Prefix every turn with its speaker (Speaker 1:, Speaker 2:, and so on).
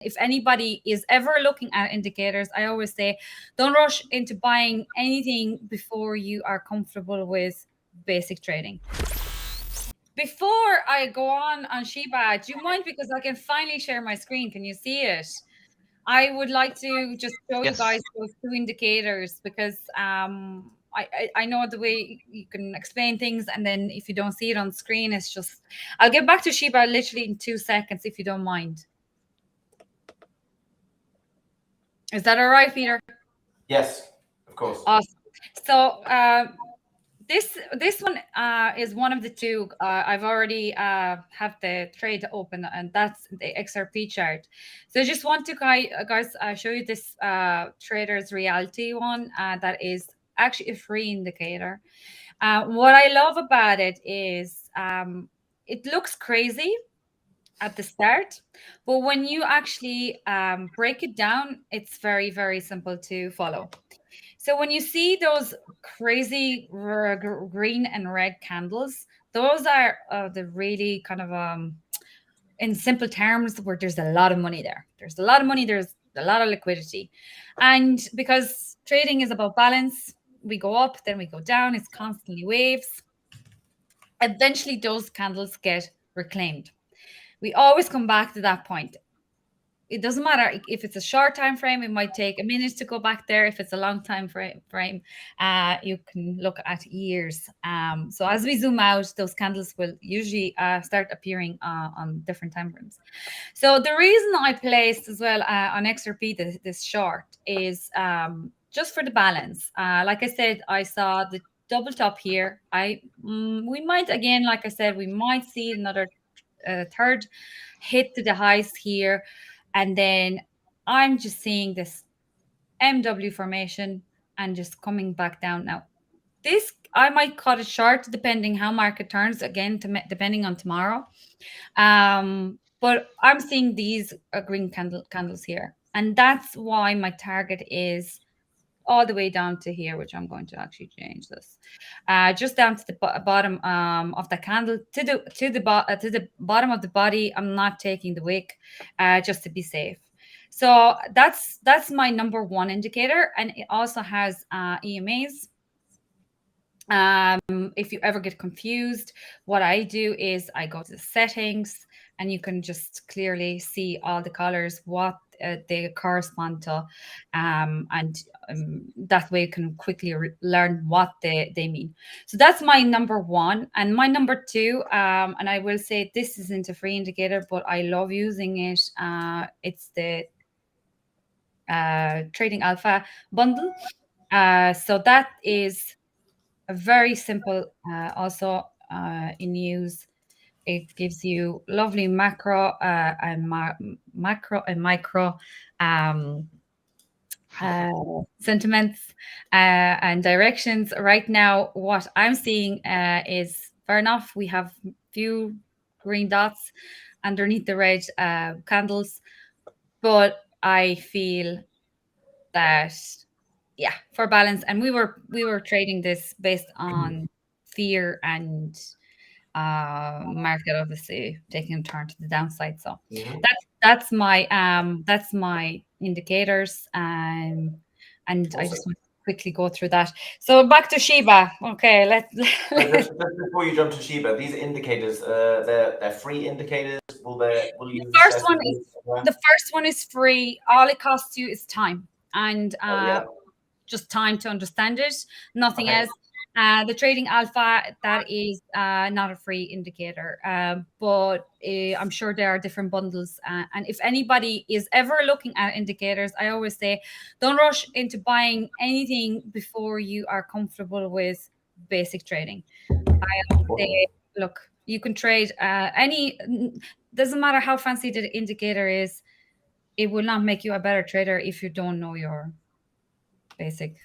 Speaker 1: If anybody is ever looking at indicators, I always say, don't rush into buying anything before you are comfortable with basic trading. Before I go on Shiba, do you mind, because I can finally share my screen? Can you see it? I would like to just show you guys those two indicators, because I know the way you can explain things, and then if you don't see it on screen, it's just, I'll get back to Shiba literally in 2 seconds, if you don't mind. Is that all right, Peter?
Speaker 2: Yes, of course.
Speaker 1: Awesome. So this one is one of the two. I've already have the trade open, and that's the XRP chart. So I just want to guys show you this Trader's Reality one that is actually a free indicator. What I love about it is it looks crazy at the start, but when you actually break it down, it's very, very simple to follow. So when you see those crazy green and red candles, those are the really kind of, in simple terms, where there's a lot of money there. There's a lot of money, there's a lot of liquidity. And because trading is about balance, we go up, then we go down, it's constantly waves. Eventually, those candles get reclaimed. We always come back to that point. It doesn't matter if it's a short time frame, it might take a minute to go back there. If it's a long time frame, you can look at years. So as we zoom out, those candles will usually start appearing on different time frames. So the reason I placed as well on XRP this short is just for the balance. Like I said, I saw the double top here. We might, again, like I said, we might see another third hit to the highs here. And then I'm just seeing this MW formation and just coming back down now. This, I might cut it short depending how market turns, again, depending on tomorrow. But I'm seeing these green candles here. And that's why my target is all the way down to here, which I'm going to actually change this, just down to the bottom of the candle, to the bottom of the body. I'm not taking the wick, just to be safe. So that's my number one indicator, and it also has EMAs. If you ever get confused, what I do is I go to the settings, and you can just clearly see all the colors, what they correspond to, and that way you can quickly learn what they mean. So that's my number one. And my number two, and I will say this isn't a free indicator, but I love using it. It's the Trading Alpha bundle. So that is a very simple, also in use. It gives you lovely macro and macro and micro sentiments and directions. Right now, what I'm seeing is, fair enough, we have few green dots underneath the red candles, but I feel that, yeah, for balance, and we were trading this based on fear and market obviously taking a turn to the downside. So that's my indicators, and awesome. I just want to quickly go through that. So back to Shiba. Okay,
Speaker 2: just before you jump to Shiba, these indicators, they're free indicators.
Speaker 1: The first one is free. All it costs you is time, and just time to understand it, nothing else. The Trading Alpha, that is not a free indicator, but I'm sure there are different bundles. And if anybody is ever looking at indicators, I always say, don't rush into buying anything before you are comfortable with basic trading. I always say, look, you can trade doesn't matter how fancy the indicator is, it will not make you a better trader if you don't know your basic